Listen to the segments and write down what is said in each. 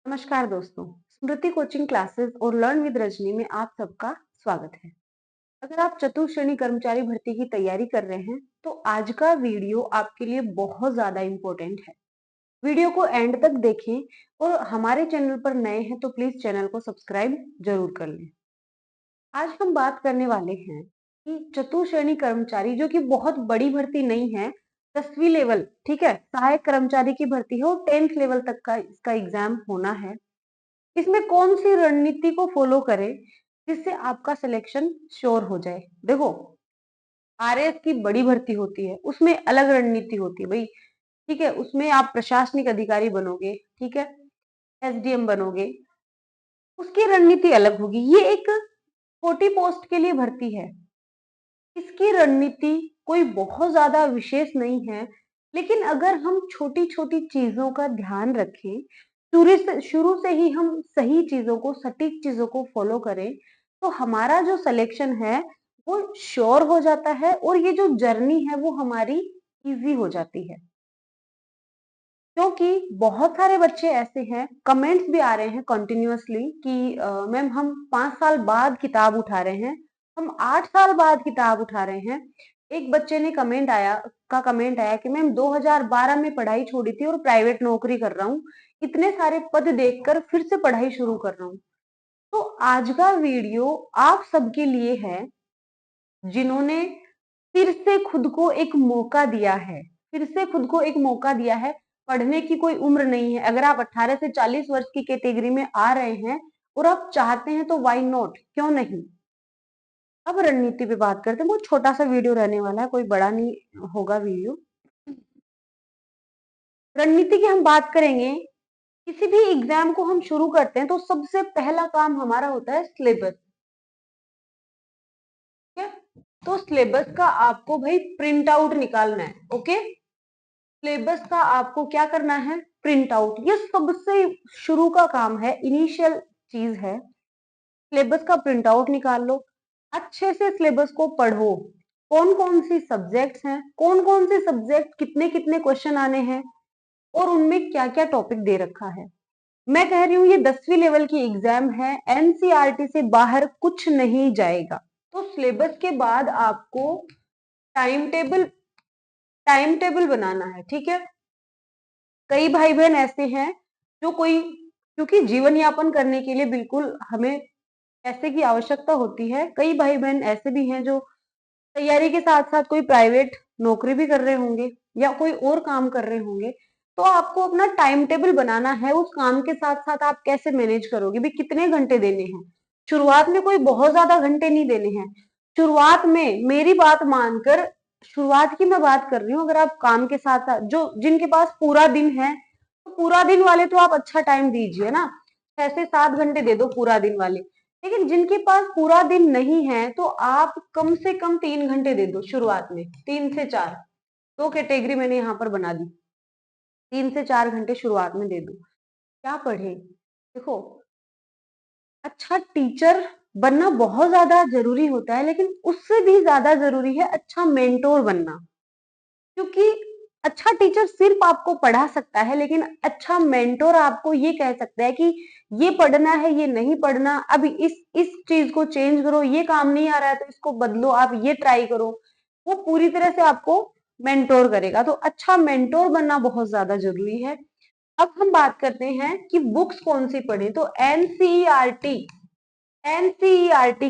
नमस्कार दोस्तों, स्मृति coaching classes और लर्न विद रजनी में आप सबका स्वागत है। अगर आप चतुर्श्रेणी कर्मचारी भर्ती की तैयारी कर रहे हैं, तो आज का वीडियो आपके लिए बहुत ज्यादा इम्पोर्टेंट है। वीडियो को एंड तक देखें और हमारे चैनल पर नए हैं तो प्लीज चैनल को सब्सक्राइब जरूर कर लें। आज हम बात करने वाले हैं कि चतुर्श्रेणी कर्मचारी जो कि बहुत बड़ी भर्ती नहीं है, 10वीं लेवल, ठीक है, सहायक कर्मचारी की भर्ती है और 10th लेवल तक का इसका एग्जाम होना है। इसमें कौन सी रणनीति को फॉलो करें जिससे आपका सिलेक्शन श्योर हो जाए। देखो, आरएएस की बड़ी भर्ती होती है, उसमें अलग रणनीति होती है भाई, ठीक है। उसमें आप प्रशासनिक अधिकारी बनोगे, ठीक है, एसडीएम बनोगे, उसकी रणनीति अलग होगी। ये एक छोटी पोस्ट के लिए भर्ती है, इसकी रणनीति कोई बहुत ज्यादा विशेष नहीं है। लेकिन अगर हम छोटी छोटी चीजों का ध्यान रखें, शुरू से ही हम सही चीजों को, सटीक चीजों को फॉलो करें, तो हमारा जो सिलेक्शन है वो श्योर हो जाता है और ये जो जर्नी है वो हमारी इजी हो जाती है। क्योंकि बहुत सारे बच्चे ऐसे हैं, कमेंट्स भी आ रहे हैं कंटिन्यूअसली कि मैम हम 5 साल बाद किताब उठा रहे हैं, हम 8 साल बाद किताब उठा रहे हैं। एक बच्चे ने कमेंट आया कि मैम 2012 में पढ़ाई छोड़ी थी और प्राइवेट नौकरी कर रहा हूँ, इतने सारे पद देखकर फिर से पढ़ाई शुरू कर रहा हूँ। तो आज का वीडियो आप सबके लिए है जिन्होंने फिर से खुद को एक मौका दिया है, फिर से खुद को एक मौका दिया है। पढ़ने की कोई उम्र नहीं है। अगर आप 18 से 40 वर्ष की कैटेगरी में आ रहे हैं और आप चाहते हैं तो व्हाई नॉट, क्यों नहीं। अब रणनीति पे बात करते हैं। बहुत छोटा सा वीडियो रहने वाला है, कोई बड़ा नहीं होगा वीडियो। रणनीति की हम बात करेंगे। किसी भी एग्जाम को हम शुरू करते हैं तो सबसे पहला काम हमारा होता है सिलेबस, ठीक है। तो सिलेबस का आपको भाई प्रिंट आउट निकालना है, ओके। सिलेबस का आपको क्या करना है, प्रिंट आउट। ये सबसे शुरू का काम है, इनिशियल चीज है। सिलेबस का प्रिंट आउट निकाल लो, अच्छे से सिलेबस को पढ़ो। कौन कौन सी सब्जेक्ट्स हैं, कौन कौन से सब्जेक्ट कितने कितने क्वेश्चन आने हैं और उनमें क्या क्या टॉपिक दे रखा है। मैं कह रही हूँ ये 10वीं लेवल की एग्जाम है, एनसीईआरटी से बाहर कुछ नहीं जाएगा। तो सिलेबस के बाद आपको टाइम टेबल टाइम टेबल बनाना है, ठीक है। कई भाई बहन ऐसे हैं जो कोई, क्योंकि जीवन यापन करने के लिए बिल्कुल हमें पैसे की आवश्यकता होती है। कई भाई बहन ऐसे भी हैं जो तैयारी के साथ साथ कोई प्राइवेट नौकरी भी कर रहे होंगे या कोई और काम कर रहे होंगे। तो आपको अपना टाइम टेबल बनाना है, उस काम के साथ साथ आप कैसे मैनेज करोगे भी, कितने घंटे देने हैं। शुरुआत में कोई बहुत ज्यादा घंटे नहीं देने हैं। शुरुआत में मेरी बात मानकर, शुरुआत की मैं बात कर रही हूँ, अगर आप काम के साथ साथ, जो जिनके पास पूरा दिन है, तो पूरा दिन वाले तो आप अच्छा टाइम दीजिए ना, 6 से 7 घंटे दे दो पूरा दिन वाले। लेकिन जिनके पास पूरा दिन नहीं है तो आप कम से कम 3 घंटे दे दो शुरुआत में, 3 से 4, दो कैटेगरी मैंने यहाँ पर बना दी। 3 से 4 घंटे शुरुआत में दे दो। क्या पढ़े, देखो, अच्छा टीचर बनना बहुत ज्यादा जरूरी होता है, लेकिन उससे भी ज्यादा जरूरी है अच्छा मेंटोर बनना। क्योंकि अच्छा टीचर सिर्फ आपको पढ़ा सकता है, लेकिन अच्छा मेंटोर आपको ये कह सकता है कि ये पढ़ना है, ये नहीं पढ़ना, अब इस चीज को चेंज करो, ये काम नहीं आ रहा है तो इसको बदलो, आप ये ट्राई करो। वो पूरी तरह से आपको मेंटोर करेगा। तो अच्छा मेंटोर बनना बहुत ज्यादा जरूरी है। अब हम बात करते हैं कि बुक्स कौन सी पढ़े। तो एनसीईआरटी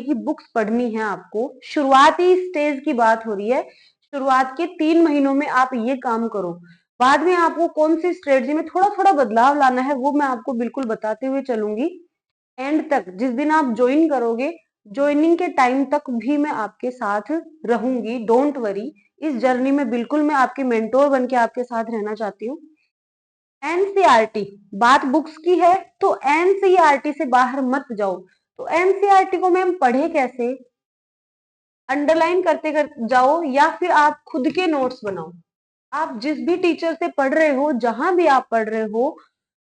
की बुक्स पढ़नी है आपको। शुरुआती स्टेज की बात हो रही है, शुरुआत के 3 महीनों में आप ये काम करो। बाद में आपको कौन सी स्ट्रेटजी में थोड़ा थोड़ा बदलाव लाना है वो मैं आपको बिल्कुल बताते हुए चलूंगी। एंड तक, जिस दिन आप ज्वाइन करोगे, ज्वाइनिंग के टाइम तक भी मैं आपके साथ रहूंगी, डोंट वरी। इस जर्नी में बिल्कुल मैं आपकी मेंटोर बन के आपके साथ रहना चाहती हूँ। एनसीईआरटी, बात बुक्स की है तो एनसीईआरटी से बाहर मत जाओ। तो एनसीईआरटी को मैम पढ़े कैसे, अंडरलाइन करते कर जाओ या फिर आप खुद के नोट्स बनाओ। आप जिस भी टीचर से पढ़ रहे हो, जहां भी आप पढ़ रहे हो,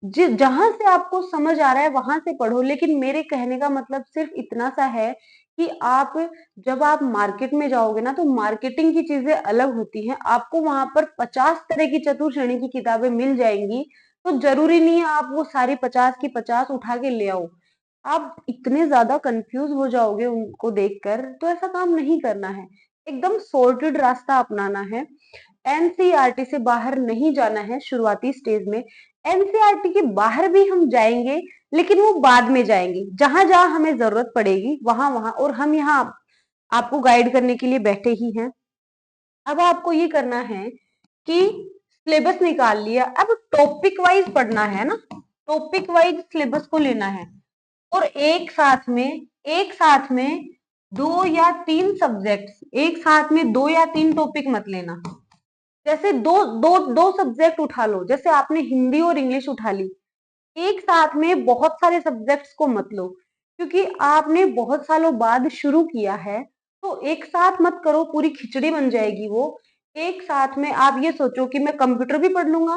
जहां से आपको समझ आ रहा है वहां से पढ़ो। लेकिन मेरे कहने का मतलब सिर्फ इतना सा है कि आप, जब आप मार्केट में जाओगे ना, तो मार्केटिंग की चीजें अलग होती हैं। आपको वहां पर 50 तरह की चतुर्श्रेणी की किताबें मिल जाएंगी, तो जरूरी नहीं है आप वो सारी 50 की 50 उठा के ले आओ। आप इतने ज्यादा कंफ्यूज हो जाओगे उनको देखकर, तो ऐसा काम नहीं करना है। एकदम सॉर्टेड रास्ता अपनाना है। एनसीईआरटी से बाहर नहीं जाना है शुरुआती स्टेज में। एनसीईआरटी के बाहर भी हम जाएंगे, लेकिन वो बाद में जाएंगे, जहां जहां हमें जरूरत पड़ेगी वहां वहां, और हम यहाँ आपको गाइड करने के लिए बैठे ही हैं। अब आपको ये करना है कि सिलेबस निकाल लिया, अब टॉपिक वाइज पढ़ना है ना, टॉपिक वाइज सिलेबस को लेना है। और एक साथ में 2 या 3 सब्जेक्ट, एक साथ में 2 या 3 टॉपिक मत लेना। जैसे दो दो दो सब्जेक्ट उठा लो, जैसे आपने हिंदी और इंग्लिश उठा ली, एक साथ में बहुत सारे सब्जेक्ट्स को मत लो, क्योंकि आपने बहुत सालों बाद शुरू किया है। तो एक साथ मत करो, पूरी खिचड़ी बन जाएगी वो। एक साथ में आप ये सोचो कि मैं कंप्यूटर भी पढ़ लूंगा,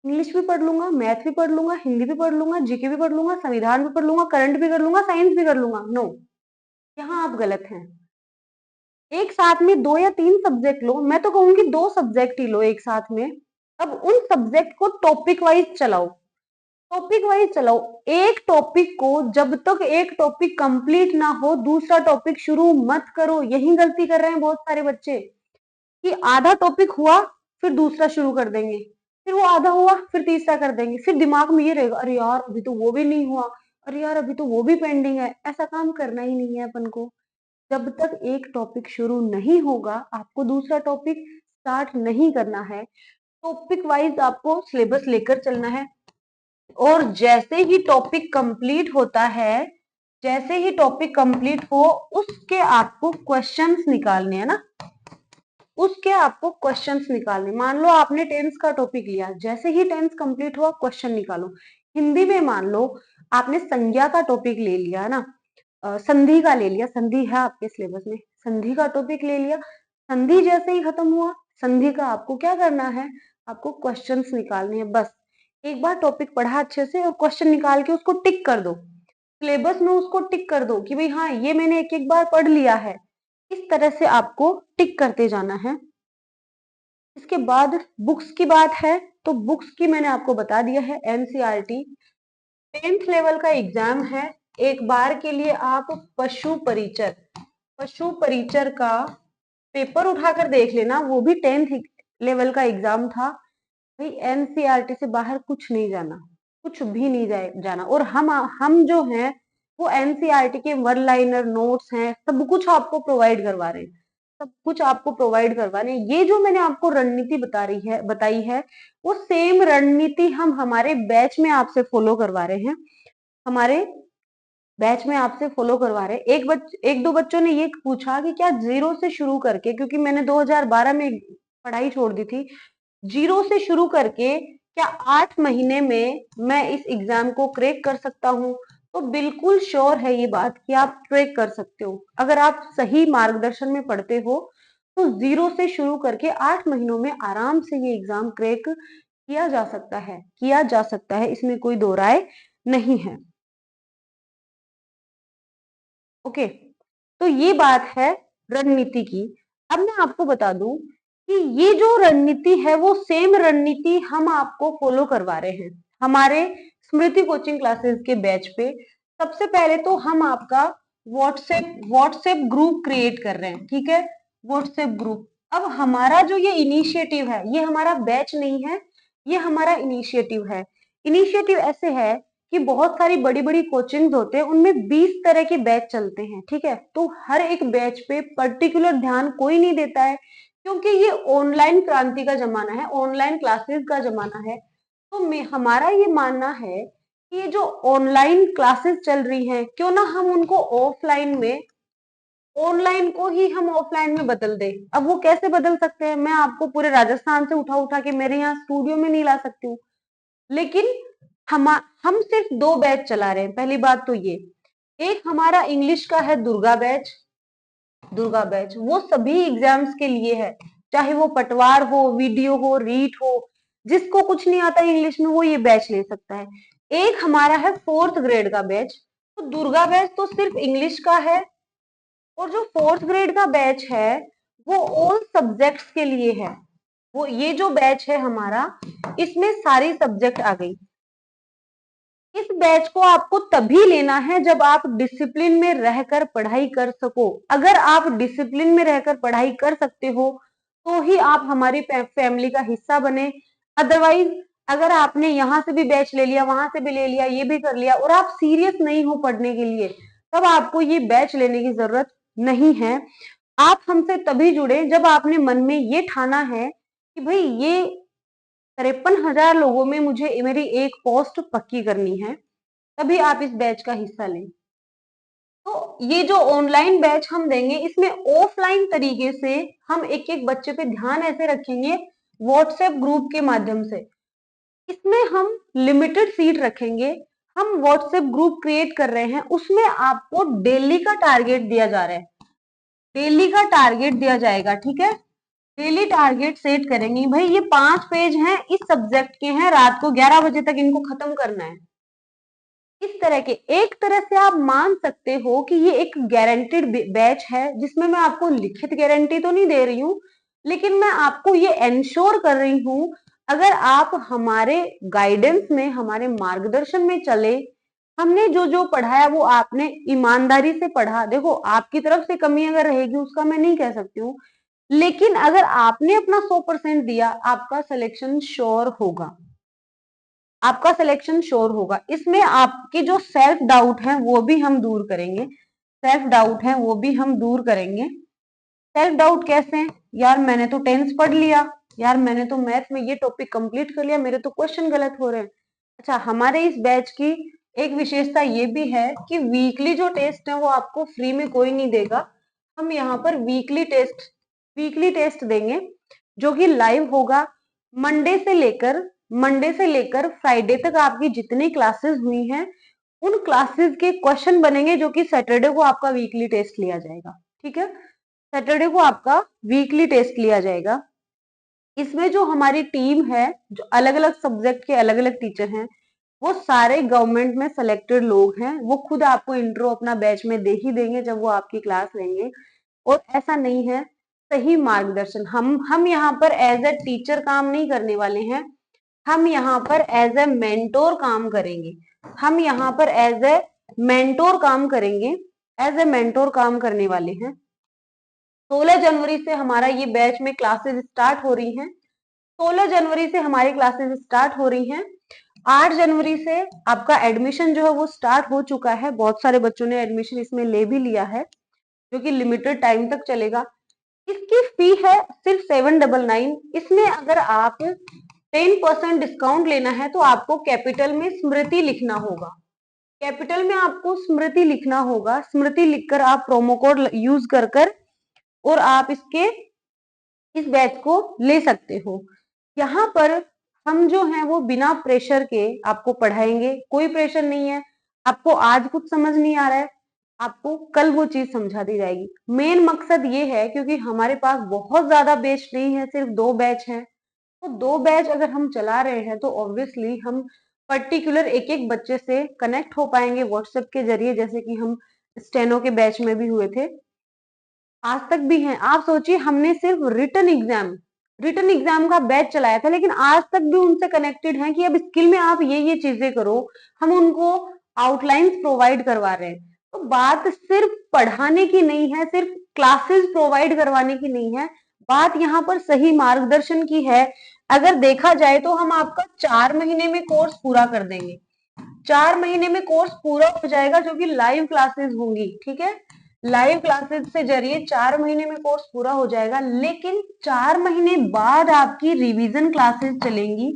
इंग्लिश भी पढ़ लूंगा, मैथ भी पढ़ लूंगा, हिंदी भी पढ़ लूंगा, जीके भी पढ़ लूंगा, संविधान भी पढ़ लूंगा, करंट भी कर लूंगा, साइंस भी कर लूंगा। नो, यहाँ आप गलत हैं। एक साथ में 2 या 3 सब्जेक्ट लो, मैं तो कहूंगी 2 सब्जेक्ट ही लो एक साथ में। अब उन सब्जेक्ट को टॉपिक वाइज चलाओ, टॉपिक वाइज चलाओ। एक टॉपिक को जब तक एक टॉपिक कंप्लीट ना हो दूसरा टॉपिक शुरू मत करो। यही गलती कर रहे हैं बहुत सारे बच्चे, कि आधा टॉपिक हुआ फिर दूसरा शुरू कर देंगे, फिर वो आधा हुआ फिर तीसरा कर देंगे, फिर दिमाग में ये रहेगा अरे यार अभी तो वो भी नहीं हुआ, अरे यार अभी तो वो भी पेंडिंग है। ऐसा काम करना ही नहीं है अपन को। जब तक एक टॉपिक शुरू नहीं होगा आपको दूसरा टॉपिक स्टार्ट नहीं करना है। टॉपिक वाइज आपको सिलेबस लेकर चलना है, और जैसे ही टॉपिक कंप्लीट होता है, जैसे ही टॉपिक कंप्लीट हो उसके आपको क्वेश्चंस निकालने हैं ना, उसके आपको क्वेश्चंस निकालने। मान लो आपने टेंस का टॉपिक लिया, जैसे ही टेंस कंप्लीट हुआ क्वेश्चन निकालो। हिंदी में मान लो आपने संज्ञा का टॉपिक ले लिया ना, संधि का ले लिया, संधि है आपके सिलेबस में, संधि का टॉपिक ले लिया। संधि जैसे ही खत्म हुआ, संधि का आपको क्या करना है, आपको क्वेश्चंस निकालने हैं बस। एक बार टॉपिक पढ़ा अच्छे से और क्वेश्चन निकाल के उसको टिक कर दो, सिलेबस में उसको टिक कर दो कि भाई हाँ ये मैंने एक एक बार पढ़ लिया है। इस तरह से आपको टिक करते जाना है। इसके बाद बुक्स की बात है, तो बुक्स की मैंने आपको बता दिया है, एनसीईआरटी 10th लेवल का एग्जाम है। एक बार के लिए आप पशु परिचर का पेपर उठाकर देख लेना, वो भी 10th लेवल का एग्जाम था। भाई एनसीईआरटी से बाहर कुछ नहीं जाना, कुछ भी नहीं जाना। और हम जो हैं वो एनसीईआरटी के वन लाइनर नोट्स हैं, सब कुछ आपको प्रोवाइड करवा रहे हैं, सब कुछ आपको प्रोवाइड करवा रहे हैं। ये जो मैंने आपको रणनीति बताई है वो सेम रणनीति हम हमारे बैच में आपसे फॉलो करवा रहे हैं, हमारे बैच में आपसे फॉलो करवा रहे हैं। एक दो बच्चों ने ये पूछा कि क्या जीरो से शुरू करके, क्योंकि मैंने 2012 में पढ़ाई छोड़ दी थी, जीरो से शुरू करके क्या 8 महीने में मैं इस एग्जाम को क्रैक कर सकता हूँ? तो बिल्कुल श्योर है ये बात कि आप क्रैक कर सकते हो। अगर आप सही मार्गदर्शन में पढ़ते हो तो जीरो से शुरू करके 8 महीनों में आराम से ये एग्जाम क्रैक किया जा सकता है, किया जा सकता है, इसमें कोई दो राय नहीं है। ओके, तो ये बात है रणनीति की। अब मैं आपको बता दूं कि ये जो रणनीति है वो सेम रणनीति हम आपको फॉलो करवा रहे हैं हमारे स्मृति कोचिंग क्लासेस के बैच पे। सबसे पहले तो हम आपका व्हाट्सएप ग्रुप क्रिएट कर रहे हैं, ठीक है, व्हाट्सएप ग्रुप। अब हमारा जो ये इनिशिएटिव है, ये हमारा बैच नहीं है, ये हमारा इनिशिएटिव है। इनिशिएटिव ऐसे है कि बहुत सारी बड़ी बड़ी कोचिंग्स होते हैं, उनमें 20 तरह के बैच चलते हैं, ठीक है। तो हर एक बैच पे पर्टिकुलर ध्यान कोई नहीं देता है, क्योंकि ये ऑनलाइन क्रांति का जमाना है, ऑनलाइन क्लासेस का जमाना है। तो हमारा ये मानना है कि ये जो ऑनलाइन क्लासेस चल रही हैं, क्यों ना हम उनको ऑफलाइन में, ऑनलाइन को ही हम ऑफलाइन में बदल दें। अब वो कैसे बदल सकते हैं, मैं आपको पूरे राजस्थान से उठा उठा के मेरे यहाँ स्टूडियो में नहीं ला सकती हूँ, लेकिन हम सिर्फ 2 बैच चला रहे हैं। पहली बात तो ये, एक हमारा इंग्लिश का है दुर्गा बैच, वो सभी एग्जाम्स के लिए है, चाहे वो पटवार हो, वीडियो हो, रीट हो, जिसको कुछ नहीं आता इंग्लिश में वो ये बैच ले सकता है। एक हमारा है 4th ग्रेड का बैच, तो दुर्गा बैच तो सिर्फ इंग्लिश का है, और जो 4th ग्रेड का बैच है वो ऑल सब्जेक्ट्स के लिए है, वो ये जो बैच है हमारा, इसमें सारी सब्जेक्ट आ गई। इस बैच को आपको तभी लेना है जब आप डिसिप्लिन में रहकर पढ़ाई कर सको। अगर आप डिसिप्लिन में रहकर पढ़ाई कर सकते हो तो ही आप हमारी फैमिली का हिस्सा बने। अदरवाइज अगर आपने यहाँ से भी बैच ले लिया, वहां से भी ले लिया, ये भी कर लिया और आप सीरियस नहीं हो पढ़ने के लिए, तब आपको ये बैच लेने की जरूरत नहीं है। आप हमसे तभी जुड़े जब आपने मन में ये ठाना है कि भाई ये 53,000 लोगों में मुझे मेरी एक पोस्ट पक्की करनी है, तभी आप इस बैच का हिस्सा लें। तो ये जो ऑनलाइन बैच हम देंगे, इसमें ऑफलाइन तरीके से हम एक एक बच्चे पे ध्यान ऐसे रखेंगे व्हाट्सएप ग्रुप के माध्यम से। इसमें हम लिमिटेड सीट रखेंगे। हम व्हाट्सएप ग्रुप क्रिएट कर रहे हैं, उसमें आपको डेली का टारगेट दिया जा रहा है, डेली का टारगेट दिया जाएगा, ठीक है। डेली टारगेट सेट करेंगे, भाई ये 5 पेज हैं, इस सब्जेक्ट के हैं, रात को 11 बजे तक इनको खत्म करना है। इस तरह के एक तरह से आप मान सकते हो कि ये एक गारंटेड बैच है, जिसमें मैं आपको लिखित गारंटी तो नहीं दे रही हूँ, लेकिन मैं आपको ये एंश्योर कर रही हूँ, अगर आप हमारे गाइडेंस में, हमारे मार्गदर्शन में चले, हमने जो जो पढ़ाया वो आपने ईमानदारी से पढ़ा। देखो आपकी तरफ से कमी अगर रहेगी उसका मैं नहीं कह सकती हूँ, लेकिन अगर आपने अपना 100% दिया, आपका सिलेक्शन श्योर होगा, आपका सिलेक्शन श्योर होगा। इसमें आपके जो सेल्फ डाउट है वो भी हम दूर करेंगे, सेल्फ डाउट है वो भी हम दूर करेंगे। सेल्फ डाउट कैसे? यार मैंने तो टेंस पढ़ लिया, यार मैंने तो मैथ में ये टॉपिक कंप्लीट कर लिया, मेरे तो क्वेश्चन गलत हो रहे हैं। अच्छा, हमारे इस बैच की एक विशेषता ये भी है कि वीकली जो टेस्ट है वो आपको फ्री में कोई नहीं देगा। हम यहाँ पर वीकली टेस्ट देंगे जो कि लाइव होगा। मंडे से लेकर फ्राइडे तक आपकी जितनी क्लासेस हुई हैं उन क्लासेस के क्वेश्चन बनेंगे, जो कि सैटरडे को आपका वीकली टेस्ट लिया जाएगा, ठीक है। सैटरडे को आपका वीकली टेस्ट लिया जाएगा। इसमें जो हमारी टीम है, जो अलग अलग सब्जेक्ट के अलग अलग टीचर हैं, वो सारे गवर्नमेंट में सिलेक्टेड लोग हैं। वो खुद आपको इंट्रो अपना बैच में दे ही देंगे जब वो आपकी क्लास लेंगे। और ऐसा नहीं है, सही मार्गदर्शन, हम यहाँ पर एज ए टीचर काम नहीं करने वाले हैं, हम यहाँ पर एज ए मेंटोर काम करेंगे। हम यहाँ पर एज ए मेंटोर काम करेंगे, एज ए मेंटोर काम करने वाले हैं। 16 जनवरी से हमारा ये बैच में क्लासेस स्टार्ट हो रही हैं। 16 जनवरी से हमारी क्लासेस स्टार्ट हो रही हैं। 8 जनवरी से आपका एडमिशन जो है वो स्टार्ट हो चुका है। बहुत सारे बच्चों ने एडमिशन इसमें ले भी लिया है, जो कि लिमिटेड टाइम तक चलेगा। इसकी फी है सिर्फ 799। इसमें अगर आप 10% डिस्काउंट लेना है तो आपको कैपिटल में स्मृति लिखना होगा। कैपिटल में आपको स्मृति लिखना होगा। स्मृति लिखकर आप प्रोमो कोड यूज कर और आप इस बैच को ले सकते हो। यहाँ पर हम जो हैं वो बिना प्रेशर के आपको पढ़ाएंगे, कोई प्रेशर नहीं है। आपको आज कुछ समझ नहीं आ रहा है, आपको कल वो चीज समझा दी जाएगी। मेन मकसद ये है, क्योंकि हमारे पास बहुत ज्यादा बैच नहीं है, सिर्फ 2 बैच हैं, तो 2 बैच अगर हम चला रहे हैं तो ऑब्वियसली हम पर्टिकुलर एक एक बच्चे से कनेक्ट हो पाएंगे व्हाट्सएप के जरिए, जैसे कि हम स्टेनो के बैच में भी हुए थे, आज तक भी हैं। आप सोचिए, हमने सिर्फ रिटन एग्जाम का बैच चलाया था, लेकिन आज तक भी उनसे कनेक्टेड हैं कि अब स्किल में आप ये चीजें करो। हम उनको आउटलाइंस प्रोवाइड करवा रहे हैं। तो बात सिर्फ पढ़ाने की नहीं है, सिर्फ क्लासेस प्रोवाइड करवाने की नहीं है, बात यहाँ पर सही मार्गदर्शन की है। अगर देखा जाए तो हम आपका 4 महीने में कोर्स पूरा कर देंगे। 4 महीने में कोर्स पूरा हो जाएगा, जो कि लाइव क्लासेस होंगी, ठीक है। लाइव क्लासेस से जरिए 4 महीने में कोर्स पूरा हो जाएगा। लेकिन 4 महीने बाद आपकी रिवीजन क्लासेस चलेंगी।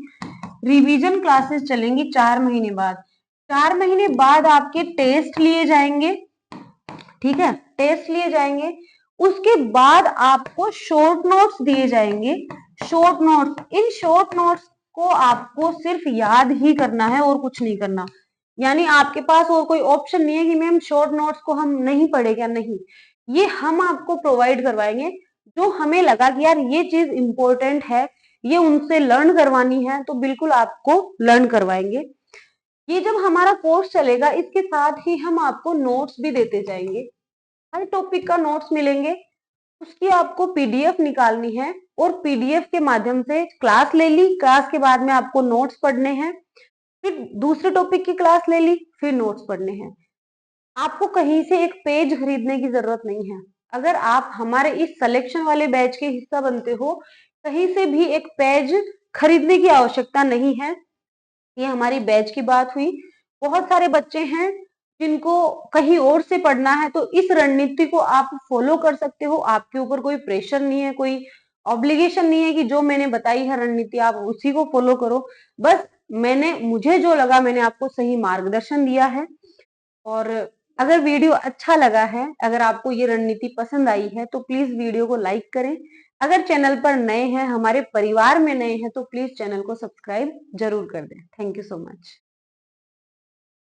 रिवीजन क्लासेस चलेंगी 4 महीने बाद। 4 महीने बाद आपके टेस्ट लिए जाएंगे, ठीक है, टेस्ट लिए जाएंगे। उसके बाद आपको शॉर्ट नोट्स दिए जाएंगे। Short notes, in short notes को आपको सिर्फ याद ही करना है और कुछ नहीं करना। यानी आपके पास और कोई ऑप्शन नहीं है कि मैम शॉर्ट नोट्स को हम नहीं पढ़े क्या, नहीं, ये हम आपको प्रोवाइड करवाएंगे। जो हमें लगा कि यार ये चीज इंपॉर्टेंट है, ये उनसे लर्न करवानी है, तो बिल्कुल आपको लर्न करवाएंगे। ये जब हमारा कोर्स चलेगा, इसके साथ ही हम आपको नोट्स भी देते जाएंगे। हर टॉपिक का नोट्स मिलेंगे। उसकी आपको पीडीएफ निकालनी है और पीडीएफ के माध्यम से क्लास ले ली, क्लास के बाद में आपको नोट्स पढ़ने हैं, फिर दूसरे टॉपिक की क्लास ले ली, फिर नोट्स पढ़ने हैं। आपको कहीं से एक पेज खरीदने की जरूरत नहीं है। अगर आप हमारे इस सिलेक्शन वाले बैच के हिस्सा बनते हो, कहीं से भी एक पेज खरीदने की आवश्यकता नहीं है। ये हमारी बैच की बात हुई। बहुत सारे बच्चे हैं जिनको कहीं और से पढ़ना है, तो इस रणनीति को आप फॉलो कर सकते हो। आपके ऊपर कोई प्रेशर नहीं है, कोई ऑब्लिगेशन नहीं है कि जो मैंने बताई है रणनीति आप उसी को फॉलो करो। बस मुझे जो लगा मैंने आपको सही मार्गदर्शन दिया है। और अगर वीडियो अच्छा लगा है, अगर आपको ये रणनीति पसंद आई है, तो प्लीज वीडियो को लाइक करें। अगर चैनल पर नए हैं, हमारे परिवार में नए हैं, तो प्लीज चैनल को सब्सक्राइब जरूर कर दें। Thank you so much.